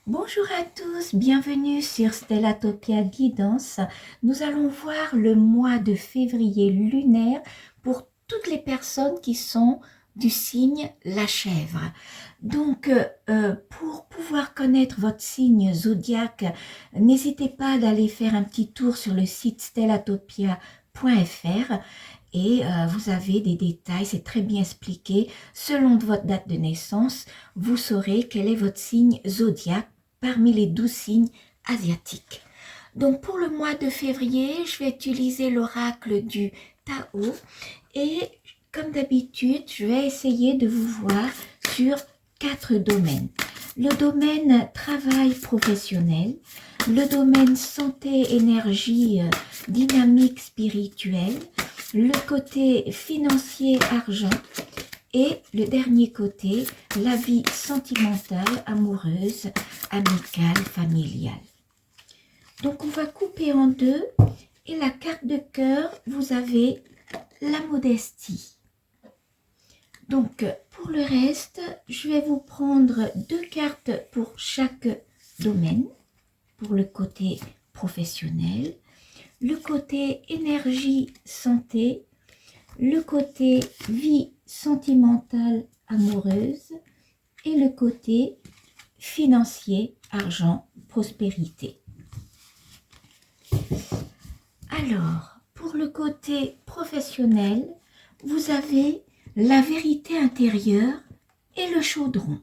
Bonjour à tous, bienvenue sur Stellatopia Guidance. Nous allons voir le mois de février lunaire pour toutes les personnes qui sont du signe la chèvre. Donc, pour pouvoir connaître votre signe zodiaque, n'hésitez pas d'aller faire un petit tour sur le site stellatopia.fr et vous avez des détails, c'est très bien expliqué. Selon votre date de naissance, vous saurez quel est votre signe zodiaque parmi les 12 signes asiatiques. Donc pour le mois de février, je vais utiliser l'oracle du Tao et comme d'habitude, je vais essayer de vous voir sur 4 domaines. Le domaine travail professionnel, le domaine santé, énergie, dynamique spirituelle, le côté financier, argent, et le dernier côté, la vie sentimentale, amoureuse, amicale, familiale. Donc on va couper en deux et la carte de cœur, vous avez la modestie. Donc pour le reste, je vais vous prendre 2 cartes pour chaque domaine, pour le côté professionnel, le côté énergie, santé, le côté vie sentimentale, amoureuse et le côté financier, argent, prospérité. Alors, pour le côté professionnel, vous avez la vérité intérieure et le chaudron.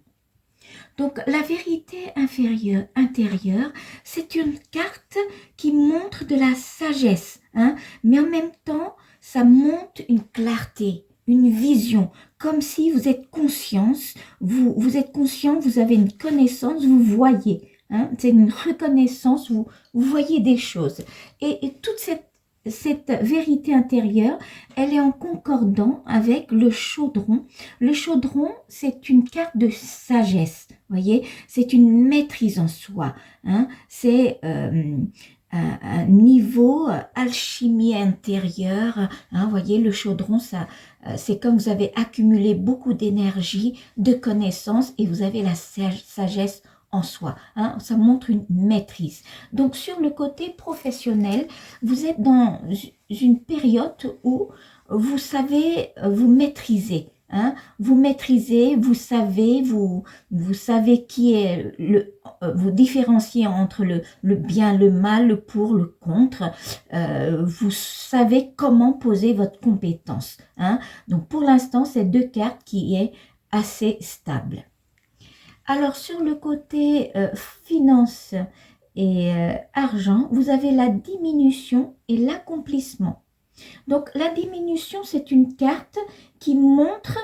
Donc, la vérité intérieure, c'est une carte qui montre de la sagesse, mais en même temps, ça montre une clarté, une vision, comme si vous êtes conscience, vous êtes conscient, vous avez une connaissance, vous voyez, c'est une reconnaissance, vous voyez des choses. Et toute cette vérité intérieure, elle est en concordant avec le chaudron. Le chaudron, c'est une carte de sagesse, voyez, c'est une maîtrise en soi, c'est un niveau alchimie intérieure, voyez, le chaudron, ça, c'est comme vous avez accumulé beaucoup d'énergie, de connaissances et vous avez la sagesse en soi, ça montre une maîtrise. Donc sur le côté professionnel, vous êtes dans une période où vous savez, vous maîtrisez, vous maîtrisez, vous savez qui est vous différenciez entre le bien, le mal, le pour, le contre, vous savez comment poser votre compétence, donc pour l'instant c'est 2 cartes qui est assez stable. Alors, sur le côté finance et argent, vous avez la diminution et l'accomplissement. Donc, la diminution, c'est une carte qui montre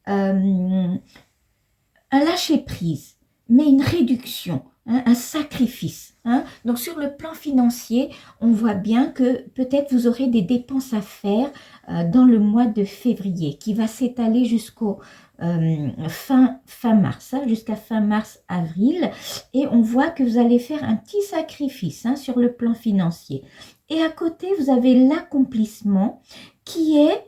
un lâcher-prise, mais une réduction, un sacrifice. Donc, sur le plan financier, on voit bien que peut-être vous aurez des dépenses à faire dans le mois de février, qui va s'étaler jusqu'au fin mars, jusqu'à fin mars-avril, et on voit que vous allez faire un petit sacrifice sur le plan financier. Et à côté, vous avez l'accomplissement qui est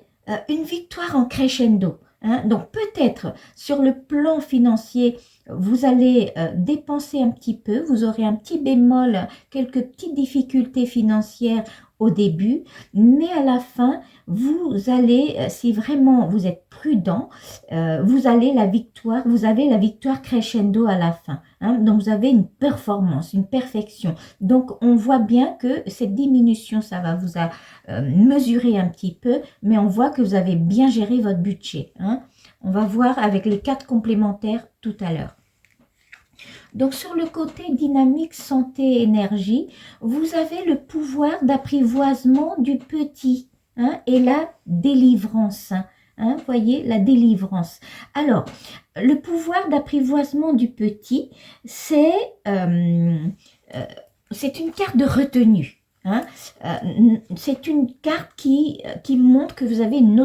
une victoire en crescendo. Donc peut-être sur le plan financier, vous allez dépenser un petit peu, vous aurez un petit bémol, quelques petites difficultés financières au début, mais à la fin, vous allez, si vraiment vous êtes prudent, vous avez la victoire crescendo à la fin. Donc vous avez une performance, une perfection. Donc on voit bien que cette diminution, ça va vous mesurer un petit peu, mais on voit que vous avez bien géré votre budget. On va voir avec les 4 complémentaires tout à l'heure. Donc, sur le côté dynamique, santé, énergie, vous avez le pouvoir d'apprivoisement du petit et la délivrance. Voyez, la délivrance. Alors, le pouvoir d'apprivoisement du petit, c'est une carte de retenue. C'est une carte qui montre que vous avez une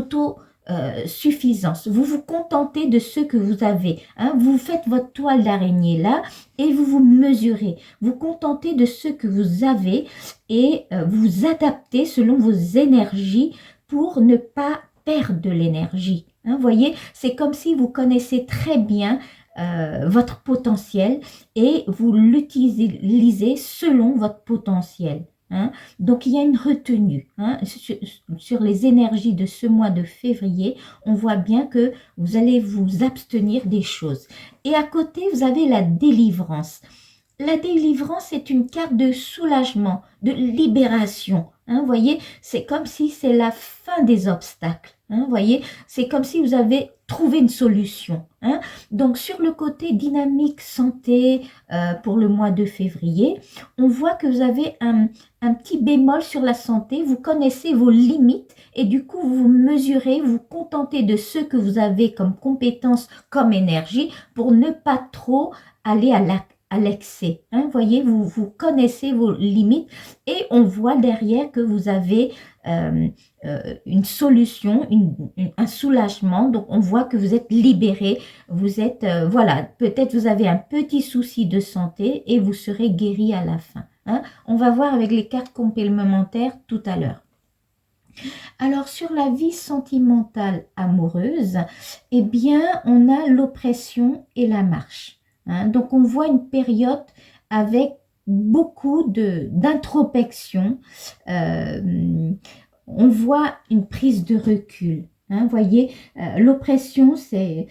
suffisance. Vous vous contentez de ce que vous avez. Vous faites votre toile d'araignée là et vous vous mesurez. Vous contentez de ce que vous avez et vous adaptez selon vos énergies pour ne pas perdre de l'énergie. Voyez, c'est comme si vous connaissez très bien votre potentiel et vous l'utilisez selon votre potentiel. Hein. Donc, il y a une retenue hein, sur les énergies de ce mois de février. On voit bien que vous allez vous abstenir des choses. Et à côté, vous avez la délivrance. La délivrance est une carte de soulagement, de libération. Hein, vous voyez, c'est comme si c'est la fin des obstacles. Hein, vous voyez, c'est comme si vous avez trouvé une solution. Hein. Donc, sur le côté dynamique santé pour le mois de février, on voit que vous avez un petit bémol sur la santé. Vous connaissez vos limites et du coup, vous mesurez, vous contentez de ce que vous avez comme compétences, comme énergie pour ne pas trop aller à l'excès. Hein, voyez, vous connaissez vos limites et on voit derrière que vous avez une solution, un soulagement. Donc, on voit que vous êtes libéré. Vous êtes, voilà, peut-être vous avez un petit souci de santé et vous serez guéri à la fin. Hein. On va voir avec les cartes complémentaires tout à l'heure. Alors, sur la vie sentimentale amoureuse, eh bien, on a l'oppression et la marche. Hein. Donc, on voit une période avec beaucoup d'introspection. On voit une prise de recul. Hein. Vous voyez, l'oppression, c'est...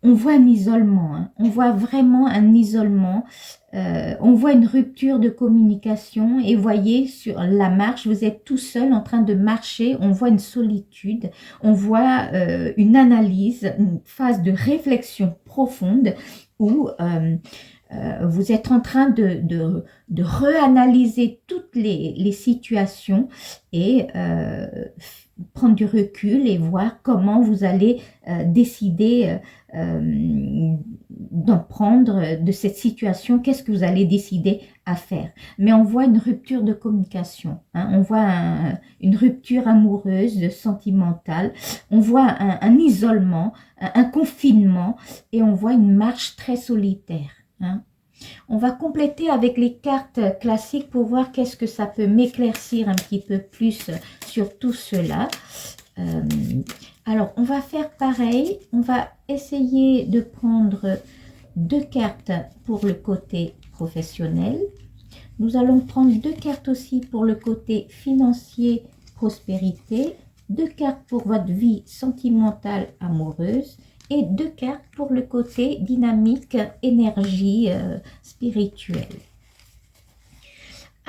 on voit un isolement. Hein. On voit vraiment un isolement. On voit une rupture de communication. Et voyez, sur la marche, vous êtes tout seul en train de marcher. On voit une solitude. On voit une analyse, une phase de réflexion profonde où vous êtes en train de réanalyser toutes les situations et prendre du recul et voir comment vous allez décider d'en prendre de cette situation, qu'est-ce que vous allez décider à faire. Mais on voit une rupture de communication, hein, on voit une rupture amoureuse, sentimentale, on voit un isolement, un confinement et on voit une marche très solitaire. Hein. On va compléter avec les cartes classiques pour voir qu'est-ce que ça peut m'éclaircir un petit peu plus sur tout cela. Alors, on va faire pareil. On va essayer de prendre 2 cartes pour le côté professionnel. Nous allons prendre 2 cartes aussi pour le côté financier, prospérité. 2 cartes pour votre vie sentimentale, amoureuse. Et 2 cartes pour le côté dynamique, énergie spirituelle.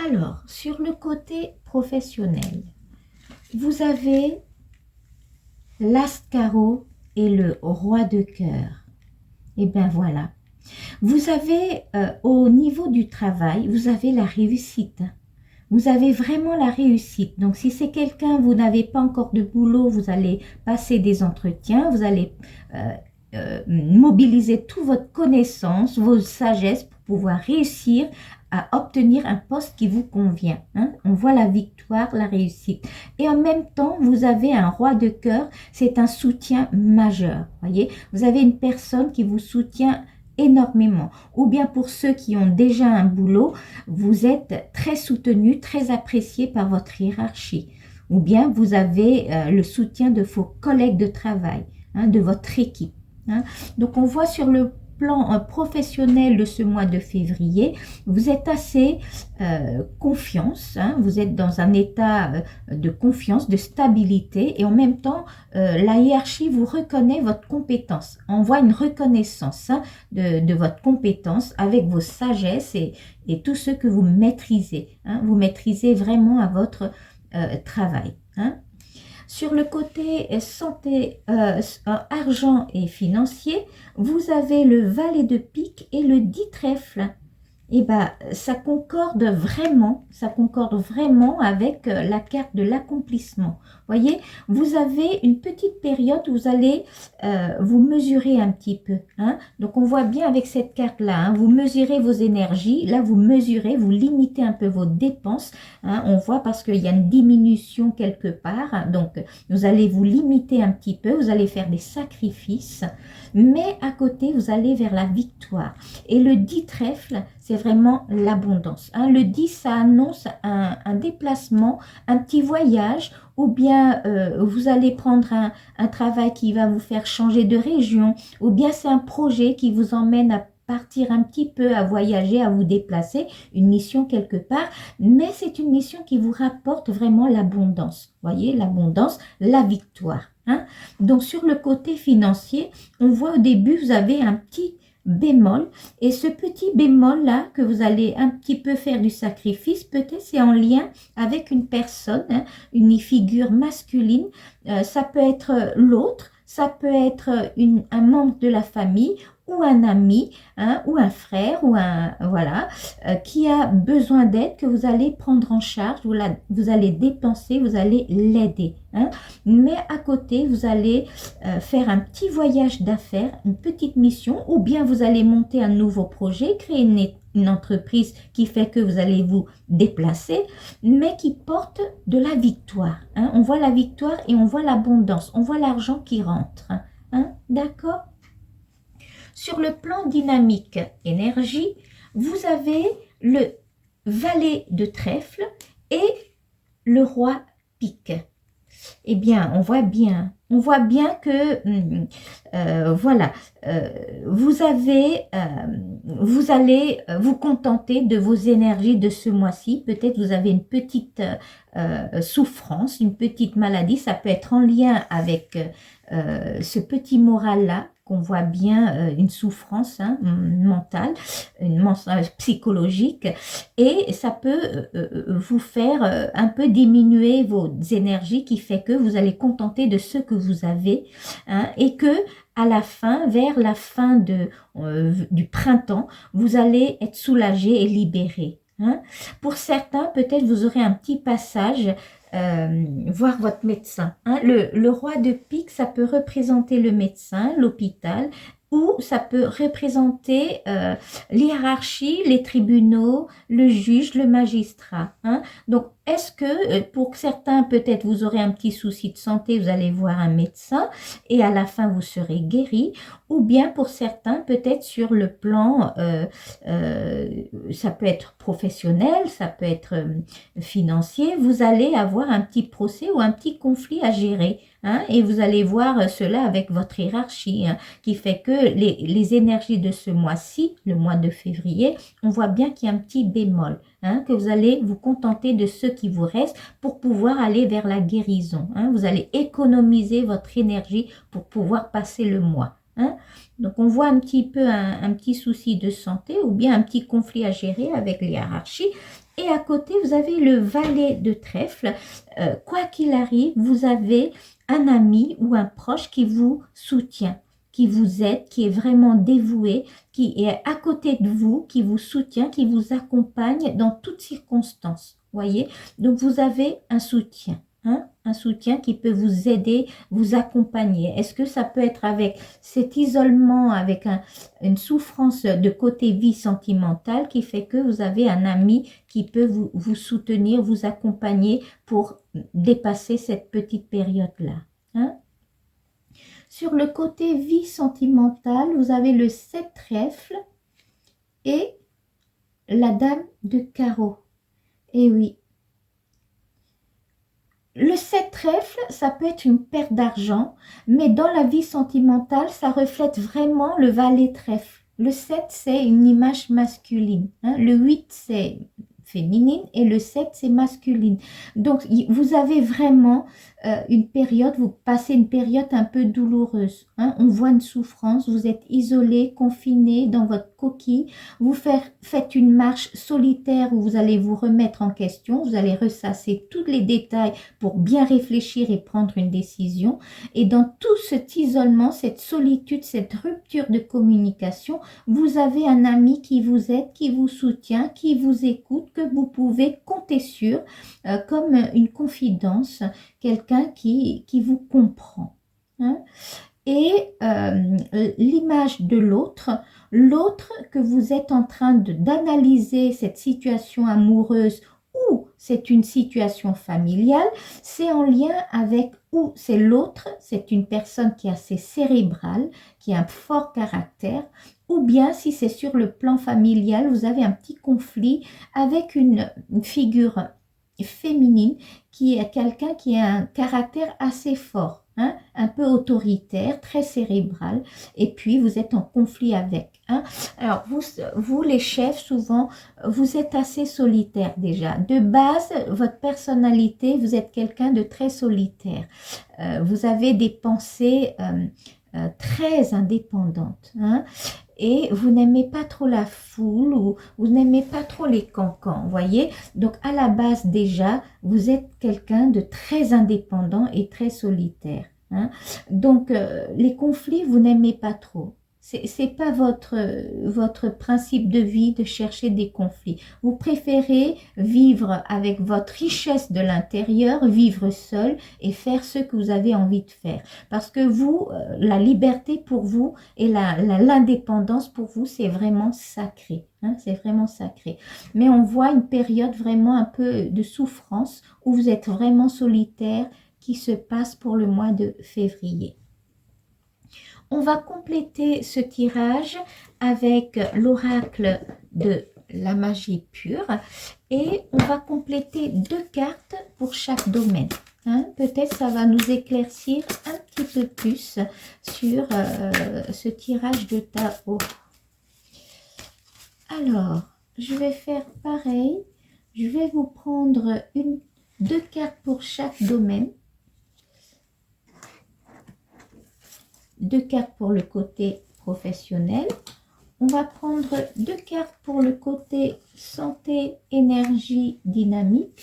Alors, sur le côté professionnel, vous avez l'As-Carreau et le Roi de cœur. Et bien voilà. Vous avez, au niveau du travail, vous avez la réussite. Vous avez vraiment la réussite. Donc, si c'est quelqu'un, vous n'avez pas encore de boulot, vous allez passer des entretiens, vous allez mobiliser toute votre connaissance, vos sagesses pour pouvoir réussir à obtenir un poste qui vous convient. Hein. On voit la victoire, la réussite. Et en même temps, vous avez un roi de cœur, c'est un soutien majeur. Voyez, vous avez une personne qui vous soutient énormément. Ou bien pour ceux qui ont déjà un boulot, vous êtes très soutenu, très apprécié par votre hiérarchie. Ou bien vous avez le soutien de vos collègues de travail, hein, de votre équipe. Hein. Donc on voit sur le plan professionnel de ce mois de février, vous êtes assez confiance, hein, vous êtes dans un état de confiance, de stabilité et en même temps la hiérarchie vous reconnaît votre compétence. On voit une reconnaissance hein, de votre compétence avec vos sagesses et tout ce que vous maîtrisez. Hein, vous maîtrisez vraiment à votre travail. Hein. Sur le côté santé, argent et financier, vous avez le valet de pique et le 10 trèfle. Et bien, ça concorde vraiment avec la carte de l'accomplissement. Voyez, vous avez une petite période où vous allez vous mesurer un petit peu. Hein. Donc, on voit bien avec cette carte-là, hein, vous mesurez vos énergies. Là, vous mesurez, vous limitez un peu vos dépenses. Hein. On voit parce qu'il y a une diminution quelque part. Donc, vous allez vous limiter un petit peu. Vous allez faire des sacrifices. Mais à côté, vous allez vers la victoire. Et le 10 trèfle, c'est vraiment l'abondance. Hein. Le 10, ça annonce un déplacement, un petit voyage, ou bien vous allez prendre un travail qui va vous faire changer de région, ou bien c'est un projet qui vous emmène à partir un petit peu, à voyager, à vous déplacer, une mission quelque part, mais c'est une mission qui vous rapporte vraiment l'abondance. Voyez, l'abondance, la victoire. Hein. Donc sur le côté financier, on voit au début, vous avez un petit bémol, et ce petit bémol là que vous allez un petit peu faire du sacrifice, peut-être c'est en lien avec une personne, hein, une figure masculine, ça peut être l'autre, ça peut être un membre de la famille ou un ami, hein, ou un frère, ou voilà, qui a besoin d'aide, que vous allez prendre en charge, vous allez dépenser, vous allez l'aider. Hein. Mais à côté, vous allez faire un petit voyage d'affaires, une petite mission, ou bien vous allez monter un nouveau projet, créer une entreprise qui fait que vous allez vous déplacer, mais qui porte de la victoire. Hein. On voit la victoire et on voit l'abondance, on voit l'argent qui rentre. Hein. D'accord? Sur le plan dynamique énergie, vous avez le valet de trèfle et le roi pique. Eh bien, on voit bien que, voilà, vous allez vous contenter de vos énergies de ce mois-ci. Peut-être vous avez une petite souffrance, une petite maladie. Ça peut être en lien avec ce petit moral-là, qu'on voit bien, une souffrance, hein, mentale, psychologique, et ça peut vous faire un peu diminuer vos énergies, qui fait que vous allez contenter de ce que vous avez, hein, et que à la fin, vers la fin du printemps, vous allez être soulagé et libéré. Hein. Pour certains, peut-être vous aurez un petit passage, voir votre médecin. Hein. Le roi de pique, ça peut représenter le médecin, l'hôpital, ou ça peut représenter l'hiérarchie, les tribunaux, le juge, le magistrat. Hein. Donc, est-ce que pour certains, peut-être vous aurez un petit souci de santé, vous allez voir un médecin et à la fin vous serez guéri, ou bien pour certains, peut-être sur le plan, ça peut être professionnel, ça peut être financier, vous allez avoir un petit procès ou un petit conflit à gérer. Hein, et vous allez voir cela avec votre hiérarchie, hein, qui fait que les énergies de ce mois-ci, le mois de février, on voit bien qu'il y a un petit bémol, hein, que vous allez vous contenter de ce qui vous reste pour pouvoir aller vers la guérison. Hein, vous allez économiser votre énergie pour pouvoir passer le mois. Hein. Donc on voit un petit peu un petit souci de santé ou bien un petit conflit à gérer avec les hiérarchies. Et à côté, vous avez le valet de trèfle. Quoi qu'il arrive, vous avez un ami ou un proche qui vous soutient, qui vous aide, qui est vraiment dévoué, qui est à côté de vous, qui vous soutient, qui vous accompagne dans toutes circonstances. Voyez? Donc, vous avez un soutien. Hein, un soutien qui peut vous aider, vous accompagner. Est-ce que ça peut être avec cet isolement, avec une souffrance de côté vie sentimentale qui fait que vous avez un ami qui peut vous soutenir, vous accompagner pour dépasser cette petite période-là. Hein? Sur le côté vie sentimentale, vous avez le 7 trèfle et la dame de carreau. Et oui, le 7 trèfle, ça peut être une perte d'argent, mais dans la vie sentimentale, ça reflète vraiment le valet trèfle. Le 7, c'est une image masculine. Hein. Le 8, c'est féminine et le 7, c'est masculine. Donc, vous avez vraiment une période, vous passez une période un peu douloureuse. Hein. On voit une souffrance, vous êtes isolé, confiné dans votre coquille. Vous faites une marche solitaire où vous allez vous remettre en question. Vous allez ressasser tous les détails pour bien réfléchir et prendre une décision. Et dans tout cet isolement, cette solitude, cette rupture de communication, vous avez un ami qui vous aide, qui vous soutient, qui vous écoute, que vous pouvez compter sur comme une confidence, quelqu'un qui vous comprend. Hein. Et l'image de l'autre que vous êtes en train d'analyser cette situation amoureuse ou c'est une situation familiale, c'est en lien avec ou c'est l'autre, c'est une personne qui est assez cérébrale, qui a un fort caractère, ou bien si c'est sur le plan familial, vous avez un petit conflit avec une figure féminine qui est quelqu'un qui a un caractère assez fort, hein, un peu autoritaire, très cérébral, et puis vous êtes en conflit avec. Hein. Alors vous les chefs, souvent, vous êtes assez solitaire déjà. De base, votre personnalité, vous êtes quelqu'un de très solitaire. Vous avez des pensées très indépendantes. Hein, et vous n'aimez pas trop la foule ou vous n'aimez pas trop les cancans, voyez. Donc à la base déjà, vous êtes quelqu'un de très indépendant et très solitaire. Hein. Donc les conflits, vous n'aimez pas trop. C'est pas votre principe de vie de chercher des conflits. Vous préférez vivre avec votre richesse de l'intérieur, vivre seul et faire ce que vous avez envie de faire. Parce que vous, la liberté pour vous et l'indépendance pour vous, c'est vraiment sacré. Hein, c'est vraiment sacré. Mais on voit une période vraiment un peu de souffrance où vous êtes vraiment solitaire qui se passe pour le mois de février. On va compléter ce tirage avec l'oracle de la magie pure et on va compléter 2 cartes pour chaque domaine. Hein, peut-être ça va nous éclaircir un petit peu plus sur ce tirage de tarot. Alors, je vais faire pareil. Je vais vous prendre 2 cartes pour chaque domaine. 2 cartes pour le côté professionnel. On va prendre 2 cartes pour le côté santé, énergie, dynamique.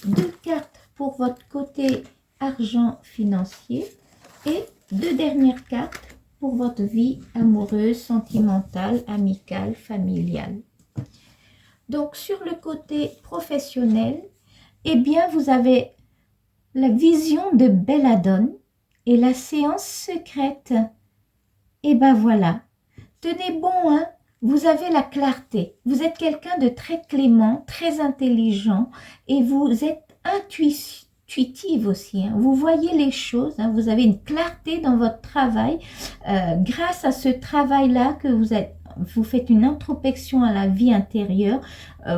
2 cartes pour votre côté argent financier. Et 2 dernières cartes pour votre vie amoureuse, sentimentale, amicale, familiale. Donc, sur le côté professionnel, eh bien, vous avez la vision de Belladone et la séance secrète. Et ben voilà. Tenez bon, hein. Vous avez la clarté. Vous êtes quelqu'un de très clément, très intelligent et vous êtes intuitive aussi. Hein. Vous voyez les choses. Hein. Vous avez une clarté dans votre travail. Grâce à ce travail-là que vous faites une introspection à la vie intérieure.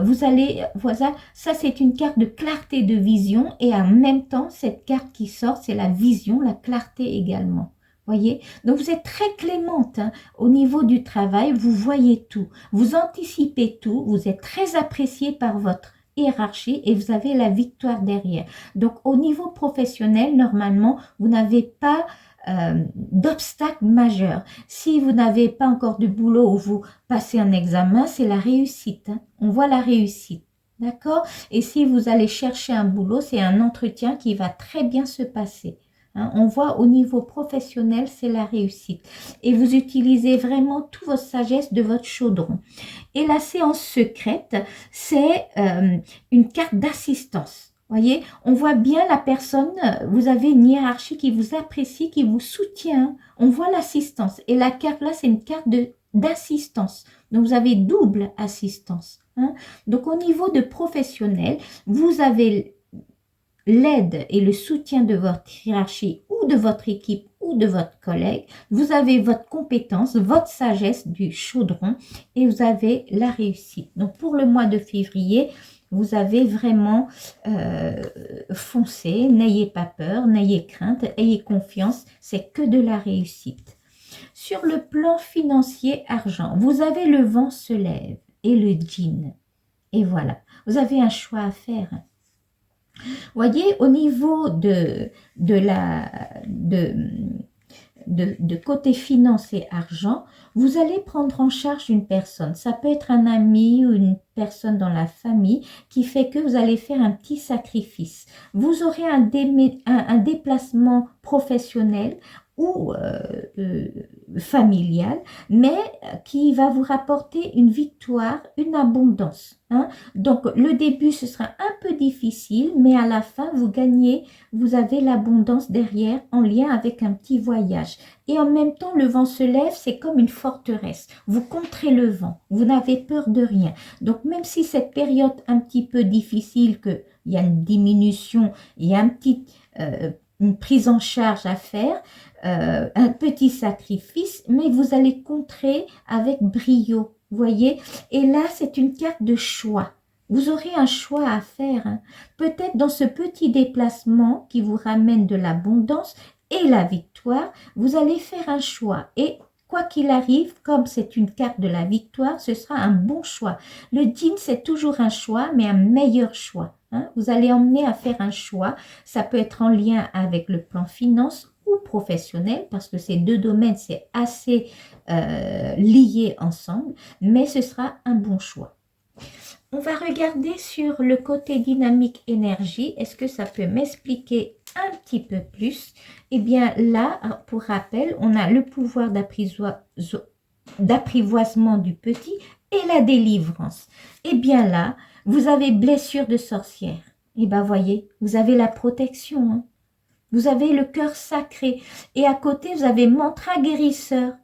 Vous allez, voilà, ça c'est une carte de clarté de vision et en même temps, cette carte qui sort, c'est la vision, la clarté également. Voyez, donc vous êtes très clémente hein, au niveau du travail, vous voyez tout, vous anticipez tout, vous êtes très apprécié par votre hiérarchie et vous avez la victoire derrière. Donc au niveau professionnel, normalement, vous n'avez pas d'obstacle majeur. Si vous n'avez pas encore de boulot ou vous passez un examen, c'est la réussite. Hein. On voit la réussite. D'accord? Et si vous allez chercher un boulot, c'est un entretien qui va très bien se passer. Hein, on voit au niveau professionnel, c'est la réussite. Et vous utilisez vraiment toute votre sagesse de votre chaudron. Et la séance secrète, c'est une carte d'assistance. Voyez, on voit bien la personne, vous avez une hiérarchie qui vous apprécie, qui vous soutient. On voit l'assistance. Et la carte là, c'est une carte d'assistance. Donc, vous avez double assistance. Hein. Donc, au niveau de professionnel, vous avez l'aide et le soutien de votre hiérarchie ou de votre équipe ou de votre collègue, vous avez votre compétence, votre sagesse du chaudron et vous avez la réussite. Donc pour le mois de février, vous avez vraiment foncé, n'ayez pas peur, n'ayez crainte, ayez confiance, c'est que de la réussite. Sur le plan financier argent, vous avez le vent se lève et le djinn. Et voilà, vous avez un choix à faire. Voyez, au niveau de côté finance et argent, vous allez prendre en charge une personne. Ça peut être un ami ou une personne dans la famille qui fait que vous allez faire un petit sacrifice. Vous aurez un déplacement professionnel ou familial, mais qui va vous rapporter une victoire, une abondance. Hein. Donc, le début, ce sera un peu difficile, mais à la fin, vous gagnez, vous avez l'abondance derrière en lien avec un petit voyage. Et en même temps, le vent se lève, c'est comme une forteresse. Vous contrez le vent, vous n'avez peur de rien. Donc, même si cette période un petit peu difficile, qu'il y a une diminution, il y a une prise en charge à faire, un petit sacrifice, mais vous allez contrer avec brio, voyez. Et là, c'est une carte de choix. Vous aurez un choix à faire. Hein. Peut-être dans ce petit déplacement qui vous ramène de l'abondance et la victoire, vous allez faire un choix. Et quoi qu'il arrive, comme c'est une carte de la victoire, ce sera un bon choix. Le djinn, c'est toujours un choix, mais un meilleur choix. Hein. Vous allez emmener à faire un choix. Ça peut être en lien avec le plan finance ou professionnel, parce que ces deux domaines, c'est assez lié ensemble, mais ce sera un bon choix. On va regarder sur le côté dynamique énergie. Est-ce que ça peut m'expliquer un petit peu plus? Eh bien là, pour rappel, on a le pouvoir d'apprivoisement du petit et la délivrance. Eh bien là, vous avez blessure de sorcière. Eh bien voyez, vous avez la protection. Hein. Vous avez le cœur sacré. Et à côté, vous avez mantra guérisseur.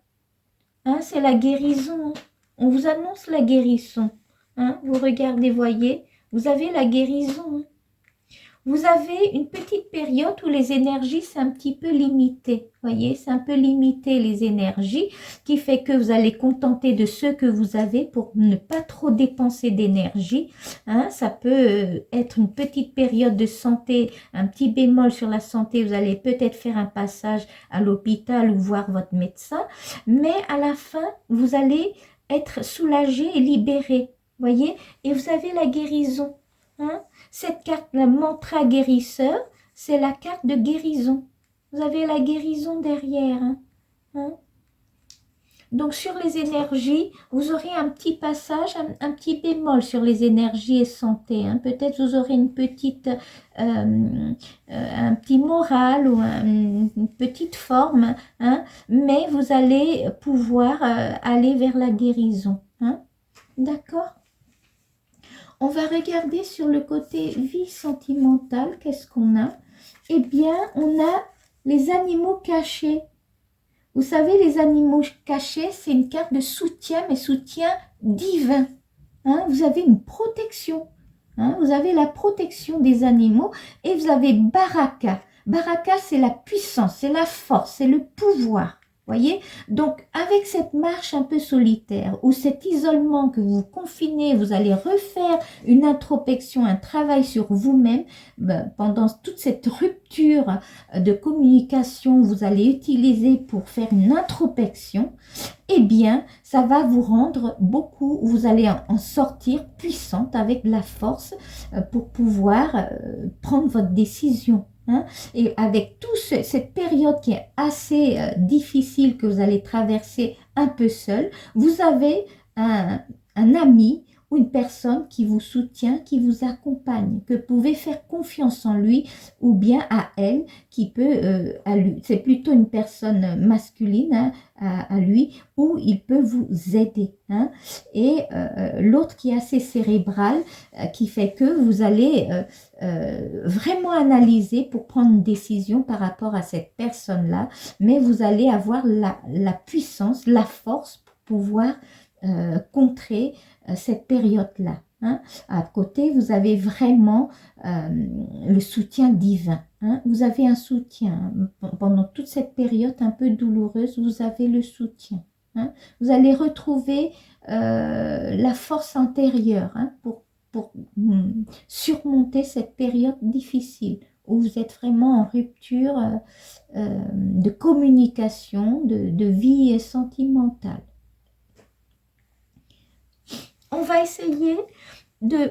Hein, c'est la guérison. On vous annonce la guérison. Hein, vous regardez, voyez, vous avez la guérison. Vous avez une petite période où les énergies, c'est un petit peu limité. Voyez, c'est un peu limité les énergies, qui fait que vous allez contenter de ce que vous avez pour ne pas trop dépenser d'énergie. Hein, ça peut être une petite période de santé, un petit bémol sur la santé. Vous allez peut-être faire un passage à l'hôpital ou voir votre médecin. Mais à la fin, vous allez être soulagé et libéré. Voyez, et vous avez la guérison. Hein? Cette carte, le mantra guérisseur, c'est la carte de guérison. Vous avez la guérison derrière. Hein? Hein? Donc, sur les énergies, vous aurez un petit passage, un petit bémol sur les énergies et santé. Hein? Peut-être vous aurez un petit moral ou une petite forme, hein? Mais vous allez pouvoir aller vers la guérison. Hein? D'accord? On va regarder sur le côté vie sentimentale, qu'est-ce qu'on a? Eh bien, on a les animaux cachés. Vous savez, les animaux cachés, c'est une carte de soutien, mais soutien divin. Hein? Vous avez une protection. Hein? Vous avez la protection des animaux et vous avez Baraka. Baraka, c'est la puissance, c'est la force, c'est le pouvoir. Voyez, donc avec cette marche un peu solitaire ou cet isolement que vous confinez, vous allez refaire une introspection, un travail sur vous-même pendant toute cette rupture de communication, vous allez utiliser pour faire une introspection. Eh bien, ça va vous rendre beaucoup, vous allez en sortir puissante avec la force pour pouvoir prendre votre décision. Hein? Et avec toute cette période qui est assez difficile que vous allez traverser un peu seul, vous avez un ami ou une personne qui vous soutient, qui vous accompagne, que vous pouvez faire confiance en lui ou bien à elle, qui peut, à lui, c'est plutôt une personne masculine hein, à lui, où il peut vous aider. Hein. Et l'autre qui est assez cérébral, qui fait que vous allez vraiment analyser pour prendre une décision par rapport à cette personne-là, mais vous allez avoir la puissance, la force pour pouvoir contrer cette période-là. Hein. À côté, vous avez vraiment le soutien divin. Hein. Vous avez un soutien. Pendant toute cette période un peu douloureuse, vous avez le soutien. Hein. Vous allez retrouver la force intérieure hein, pour surmonter cette période difficile où vous êtes vraiment en rupture de communication, de vie sentimentale. On va essayer de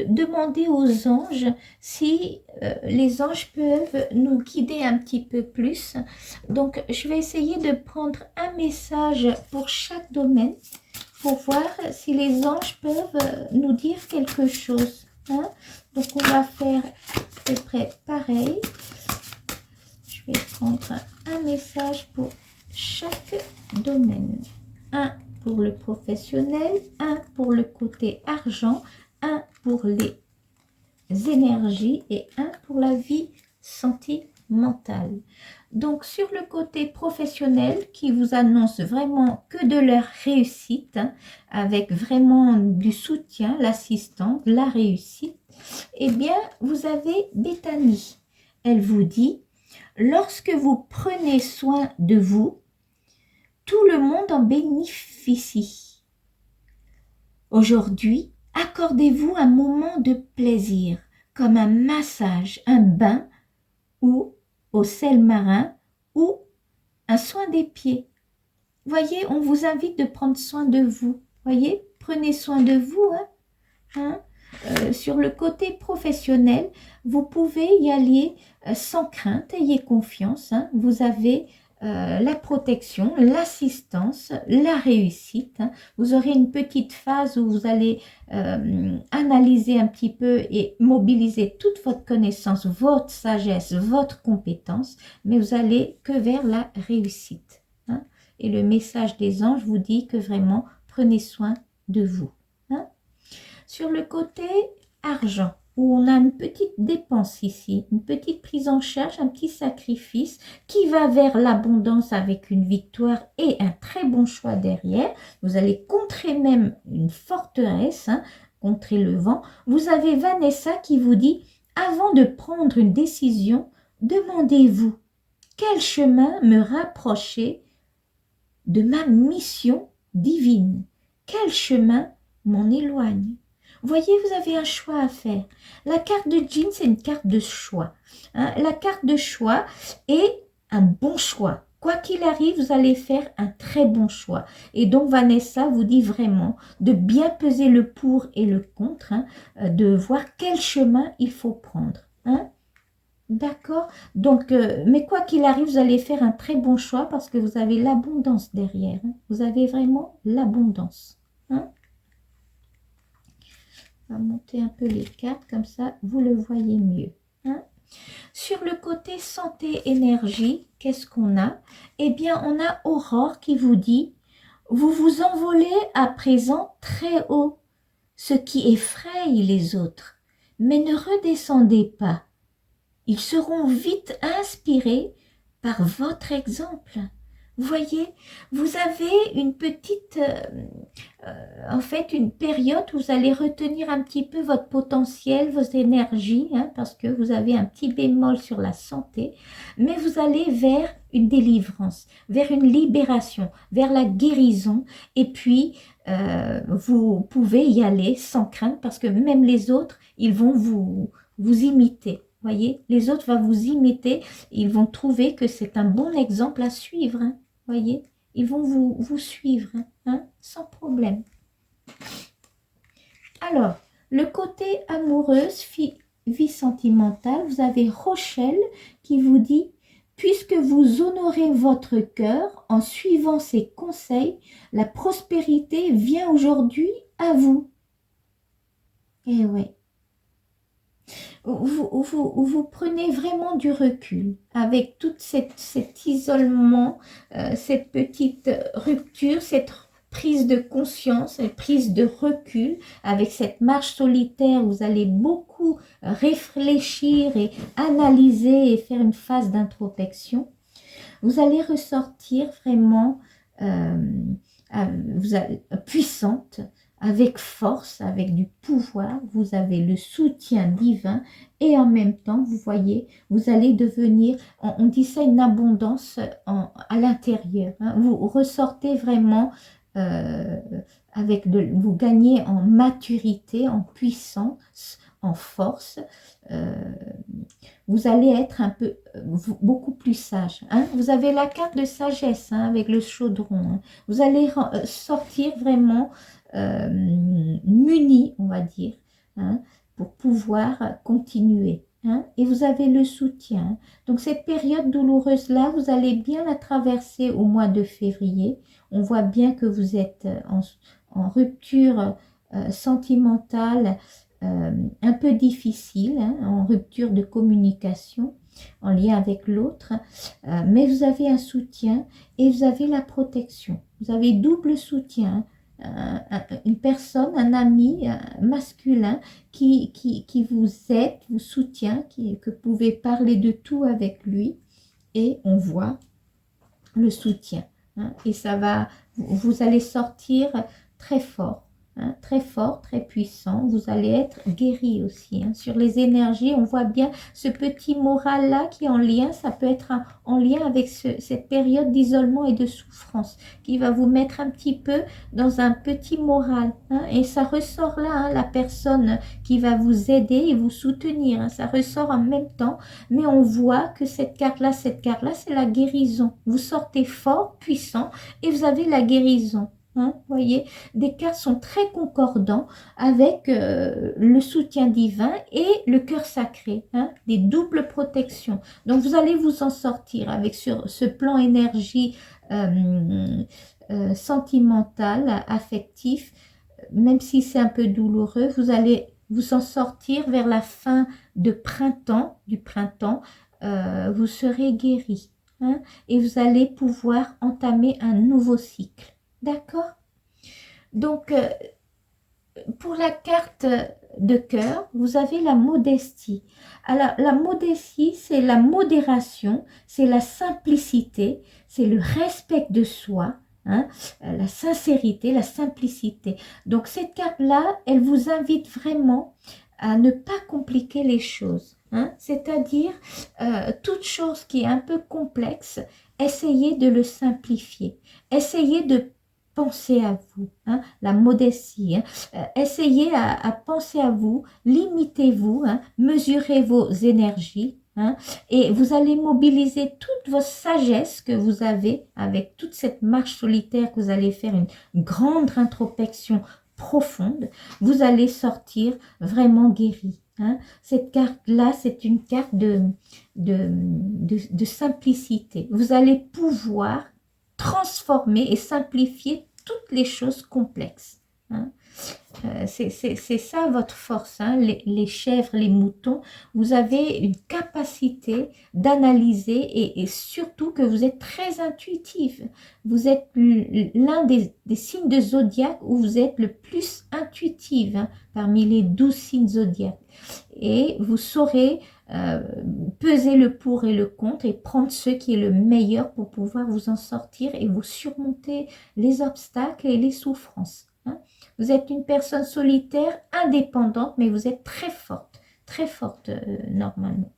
demander aux anges si les anges peuvent nous guider un petit peu plus. Donc, je vais essayer de prendre un message pour chaque domaine pour voir si les anges peuvent nous dire quelque chose. Hein? Donc, on va faire à peu près pareil. Je Je vais prendre un message pour chaque domaine. Un pour le professionnel, un pour le côté argent, un pour les énergies et un pour la vie sentimentale. Donc, sur le côté professionnel, qui vous annonce vraiment que de leur réussite, hein, avec vraiment du soutien, l'assistance, la réussite, eh bien, vous avez Béthanie. Elle vous dit, lorsque vous prenez soin de vous, tout le monde en bénéficie. Aujourd'hui, accordez-vous un moment de plaisir, comme un massage, un bain ou au sel marin ou un soin des pieds. Voyez, on vous invite de prendre soin de vous. Voyez, prenez soin de vous. Sur le côté professionnel, vous pouvez y aller sans crainte, ayez confiance. Vous avez la protection, l'assistance, la réussite. Vous aurez une petite phase où vous allez analyser un petit peu et mobiliser toute votre connaissance, votre sagesse, votre compétence, mais vous allez que vers la réussite. Et le message des anges vous dit que vraiment, prenez soin de vous. Sur le côté argent, où on a une petite dépense ici, une petite prise en charge, un petit sacrifice qui va vers l'abondance avec une victoire et un très bon choix derrière. Vous allez contrer même une forteresse, contrer le vent. Vous avez Vanessa qui vous dit, avant de prendre une décision, demandez-vous quel chemin me rapprocher de ma mission divine. Quel chemin m'en éloigne? Voyez, vous avez un choix à faire. La carte de Djinn, c'est une carte de choix. La carte de choix est un bon choix. Quoi qu'il arrive, vous allez faire un très bon choix. Et donc, Vanessa vous dit vraiment de bien peser le pour et le contre, de voir quel chemin il faut prendre. D'accord? Donc, mais quoi qu'il arrive, vous allez faire un très bon choix parce que vous avez l'abondance derrière. Vous avez vraiment l'abondance. On va monter un peu les cartes, comme ça, vous le voyez mieux. Sur le côté santé, énergie, qu'est-ce qu'on a? Eh bien, on a Aurore qui vous dit, vous vous envolez à présent très haut, ce qui effraie les autres, mais ne redescendez pas. Ils seront vite inspirés par votre exemple. Vous voyez, vous avez une petite, en fait, une période où vous allez retenir un petit peu votre potentiel, vos énergies, parce que vous avez un petit bémol sur la santé, mais vous allez vers une délivrance, vers une libération, vers la guérison, et puis vous pouvez y aller sans crainte, parce que même les autres, ils vont vous imiter. Voyez, les autres vont vous imiter, ils vont trouver que c'est un bon exemple à suivre. Voyez, ils vont vous suivre, sans problème. Alors, le côté amoureuse, vie sentimentale, vous avez Rochelle qui vous dit, puisque vous honorez votre cœur en suivant ses conseils, la prospérité vient aujourd'hui à vous. Eh oui. Vous prenez vraiment du recul avec tout cet isolement, cette petite rupture, cette prise de conscience, cette prise de recul. Avec cette marche solitaire, vous allez beaucoup réfléchir et analyser et faire une phase d'introspection. Vous allez ressortir vraiment puissante, avec force, avec du pouvoir, vous avez le soutien divin et en même temps, vous voyez, vous allez devenir, on dit ça, une abondance à l'intérieur. Vous ressortez vraiment vous gagnez en maturité, en puissance, en force. Vous allez être beaucoup plus sage. Vous avez la carte de sagesse avec le chaudron. Vous allez sortir vraiment muni, on va dire, pour pouvoir continuer. Et vous avez le soutien. Donc cette période douloureuse-là, vous allez bien la traverser au mois de février. On voit bien que vous êtes en rupture sentimentale un peu difficile, en rupture de communication. en lien avec l'autre, mais vous avez un soutien et vous avez la protection. Vous avez double soutien, une personne, un ami masculin qui vous aide, vous soutient, que vous pouvez parler de tout avec lui, et on voit le soutien. Et ça va, vous allez sortir très fort. Très fort, très puissant. Vous allez être guéri aussi. Sur les énergies, on voit bien ce petit moral-là qui est en lien. Ça peut être en lien avec cette période d'isolement et de souffrance qui va vous mettre un petit peu dans un petit moral. Et ça ressort là, la personne qui va vous aider et vous soutenir. Ça ressort en même temps. Mais on voit que cette carte-là, c'est la guérison. Vous sortez fort, puissant et vous avez la guérison. Vous voyez, des cartes sont très concordants avec le soutien divin et le cœur sacré, des doubles protections. Donc vous allez vous en sortir avec sur ce plan énergie sentimental, affectif, même si c'est un peu douloureux, vous allez vous en sortir vers la fin du printemps, vous serez guéri, et vous allez pouvoir entamer un nouveau cycle. D'accord? Donc, pour la carte de cœur, vous avez la modestie. Alors, la modestie, c'est la modération, c'est la simplicité, c'est le respect de soi, la sincérité, la simplicité. Donc, cette carte-là, elle vous invite vraiment à ne pas compliquer les choses. C'est-à-dire, toute chose qui est un peu complexe, essayez de le simplifier. Essayez de penser à vous, la modestie, essayez à penser à vous, limitez-vous, mesurez vos énergies, et vous allez mobiliser toute votre sagesse que vous avez avec toute cette marche solitaire que vous allez faire, une grande introspection profonde, vous allez sortir vraiment guéri. Cette carte-là, c'est une carte de simplicité. Vous allez pouvoir transformer et simplifier toutes les choses complexes. C'est ça votre force, les chèvres, les moutons. Vous avez une capacité d'analyser et surtout que vous êtes très intuitive. Vous êtes l'un des signes de zodiaque où vous êtes le plus intuitive parmi les 12 signes zodiaques. Et vous saurez peser le pour et le contre et prendre ce qui est le meilleur pour pouvoir vous en sortir et vous surmonter les obstacles et les souffrances. Vous êtes une personne solitaire, indépendante, mais vous êtes très forte normalement.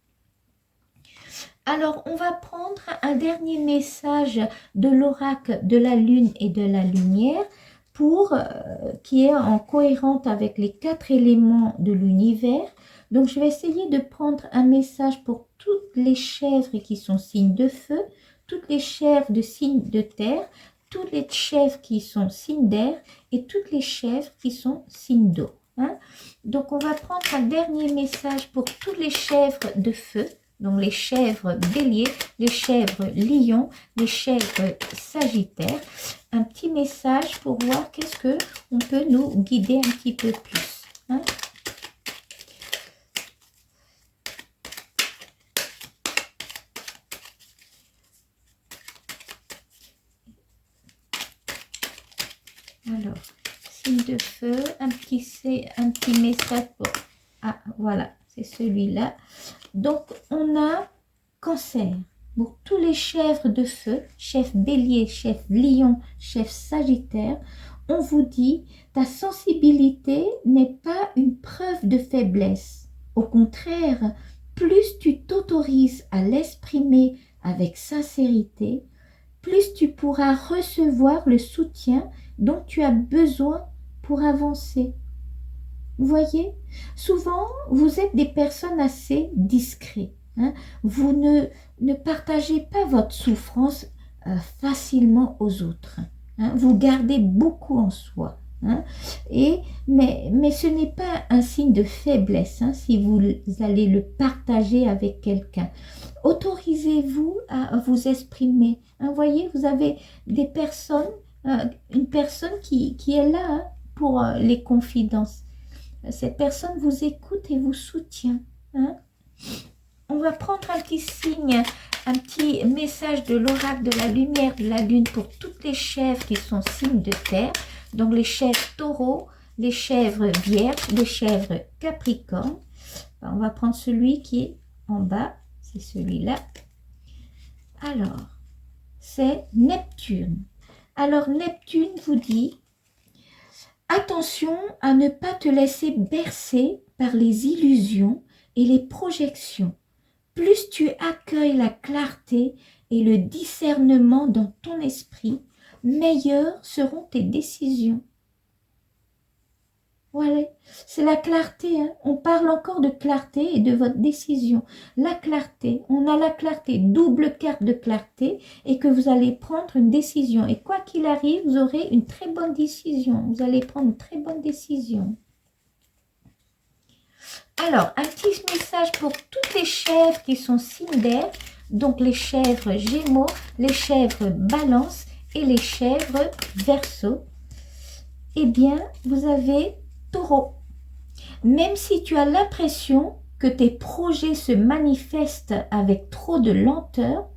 Alors, on va prendre un dernier message de l'oracle de la lune et de la lumière qui est en cohérente avec les 4 éléments de l'univers. Donc, je vais essayer de prendre un message pour toutes les chèvres qui sont signes de feu, toutes les chèvres de signes de terre, toutes les chèvres qui sont signes d'air et toutes les chèvres qui sont signes d'eau. Donc, on va prendre un dernier message pour toutes les chèvres de feu. Donc, les chèvres bélier, les chèvres lion, les chèvres sagittaire. Un petit message pour voir qu'est-ce qu'on peut nous guider un petit peu plus. Alors, signe de feu, un petit message pour... Ah, voilà, c'est celui-là. Donc, on a cancer. Pour tous les chèvres de feu, chef bélier, chef lion, chef sagittaire, on vous dit, ta sensibilité n'est pas une preuve de faiblesse. Au contraire, plus tu t'autorises à l'exprimer avec sincérité, plus tu pourras recevoir le soutien dont tu as besoin pour avancer. Vous voyez, souvent, vous êtes des personnes assez discrètes. Vous ne partagez pas votre souffrance facilement aux autres. Vous gardez beaucoup en soi. Mais ce n'est pas un signe de faiblesse si vous allez le partager avec quelqu'un. Autorisez-vous à vous exprimer. Vous voyez, vous avez des personnes, une personne qui est là pour les confidences. Cette personne vous écoute et vous soutient. On va prendre un petit signe, un petit message de l'oracle de la lumière de la lune pour toutes les chèvres qui sont signes de terre. Donc les chèvres taureaux, les chèvres vierges, les chèvres capricornes. On va prendre celui qui est en bas, c'est celui-là. Alors, c'est Neptune. Alors Neptune vous dit, attention à ne pas te laisser bercer par les illusions et les projections. Plus tu accueilles la clarté et le discernement dans ton esprit, meilleures seront tes décisions. Voilà, c'est la clarté, hein. On parle encore de clarté et de votre décision. La clarté, on a la clarté, double carte de clarté, et que vous allez prendre une décision. Et quoi qu'il arrive, vous aurez une très bonne décision. Vous allez prendre une très bonne décision. Alors, un petit message pour toutes les chèvres qui sont signes d'air, donc les chèvres Gémeaux, les chèvres Balance et les chèvres Verseau. Eh bien, vous avez Taureau. Même si tu as l'impression que tes projets se manifestent avec trop de lenteur,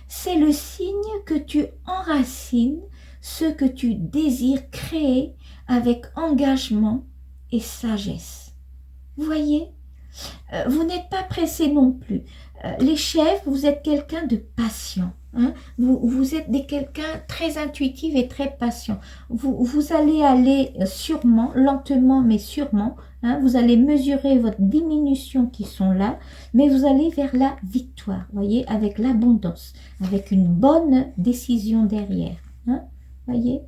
c'est le signe que tu enracines ce que tu désires créer avec engagement et sagesse. Vous voyez, vous n'êtes pas pressé non plus. Les chèvres, vous êtes quelqu'un de patient. Hein? Vous êtes quelqu'un très intuitif et très patient. Vous allez aller sûrement, lentement mais sûrement. Hein? Vous allez mesurer votre diminution qui sont là, mais vous allez vers la victoire, voyez, avec l'abondance, avec une bonne décision derrière. Hein? Voyez.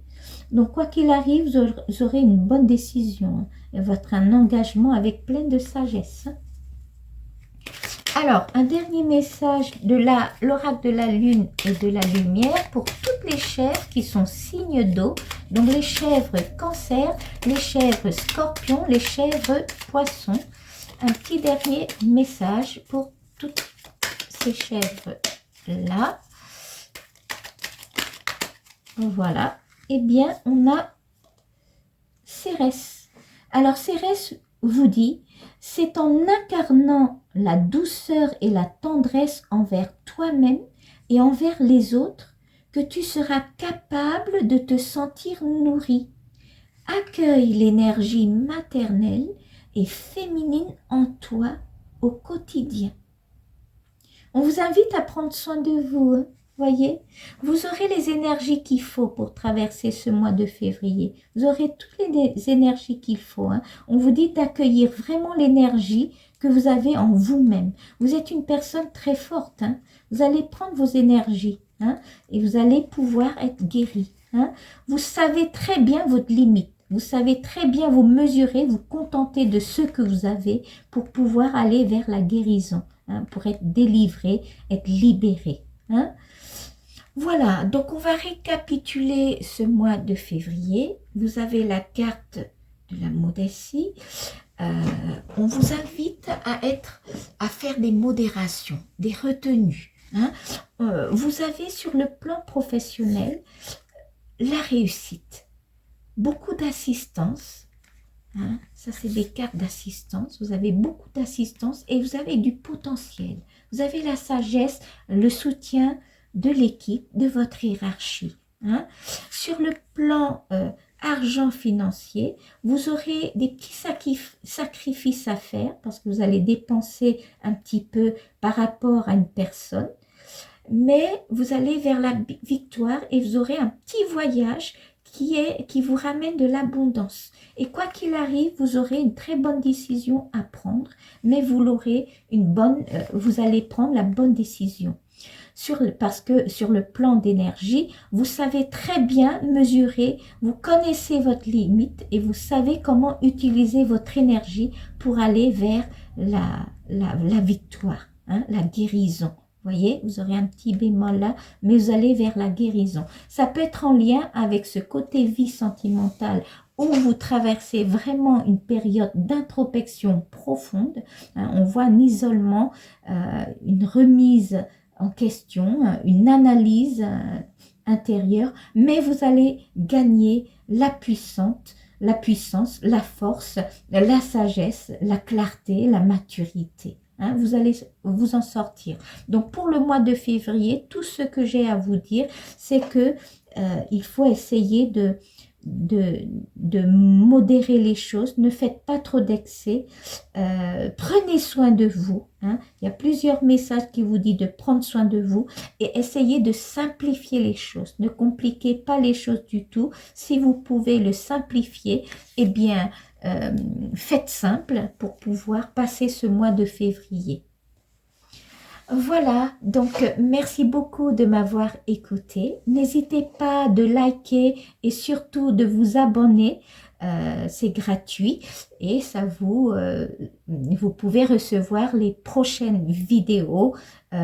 Donc, quoi qu'il arrive, vous aurez une bonne décision, hein, un engagement avec plein de sagesse. Alors, un dernier message de l'oracle de la lune et de la lumière pour toutes les chèvres qui sont signes d'eau. Donc, les chèvres cancer, les chèvres scorpions, les chèvres poissons. Un petit dernier message pour toutes ces chèvres-là. Voilà. Eh bien, on a Cérès. Alors, Cérès vous dit, c'est en incarnant la douceur et la tendresse envers toi-même et envers les autres que tu seras capable de te sentir nourri. Accueille l'énergie maternelle et féminine en toi au quotidien. On vous invite à prendre soin de vous, hein. Voyez, vous aurez les énergies qu'il faut pour traverser ce mois de février. Vous aurez toutes les énergies qu'il faut. Hein. On vous dit d'accueillir vraiment l'énergie que vous avez en vous-même. Vous êtes une personne très forte. Hein. Vous allez prendre vos énergies, hein, et vous allez pouvoir être guéri. Hein. Vous savez très bien votre limite. Vous savez très bien vous mesurer, vous contenter de ce que vous avez pour pouvoir aller vers la guérison, hein, pour être délivré, être libéré. Hein. Voilà, donc on va récapituler ce mois de février. Vous avez la carte de la modestie. On vous invite à faire des modérations, des retenues. Hein. Vous avez sur le plan professionnel la réussite, beaucoup d'assistance. Hein. Ça, c'est des cartes d'assistance. Vous avez beaucoup d'assistance et vous avez du potentiel. Vous avez la sagesse, le soutien de l'équipe, de votre hiérarchie. Hein. Sur le plan argent financier, vous aurez des petits sacrifices à faire parce que vous allez dépenser un petit peu par rapport à une personne. Mais vous allez vers la victoire et vous aurez un petit voyage qui vous ramène de l'abondance. Et quoi qu'il arrive, vous aurez une très bonne décision à prendre, mais vous allez prendre la bonne décision. Parce que sur le plan d'énergie, vous savez très bien mesurer, vous connaissez votre limite et vous savez comment utiliser votre énergie pour aller vers la victoire, hein, la guérison. Vous voyez, vous aurez un petit bémol là, mais vous allez vers la guérison. Ça peut être en lien avec ce côté vie sentimentale où vous traversez vraiment une période d'introspection profonde. Hein, on voit un isolement, une remise en question, une analyse intérieure, mais vous allez gagner la puissance, la force, la sagesse, la clarté, la maturité. hein, vous allez vous en sortir. Donc pour le mois de février, tout ce que j'ai à vous dire, c'est que il faut essayer de modérer les choses, ne faites pas trop d'excès, prenez soin de vous, hein. Il y a plusieurs messages qui vous disent de prendre soin de vous et essayez de simplifier les choses, ne compliquez pas les choses du tout. Si vous pouvez le simplifier, eh bien faites simple pour pouvoir passer ce mois de février. Voilà, donc merci beaucoup de m'avoir écouté. N'hésitez pas de liker et surtout de vous abonner. C'est gratuit et ça vous pouvez recevoir les prochaines vidéos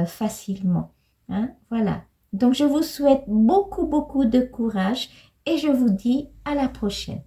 facilement. Hein, voilà, donc je vous souhaite beaucoup de courage et je vous dis à la prochaine.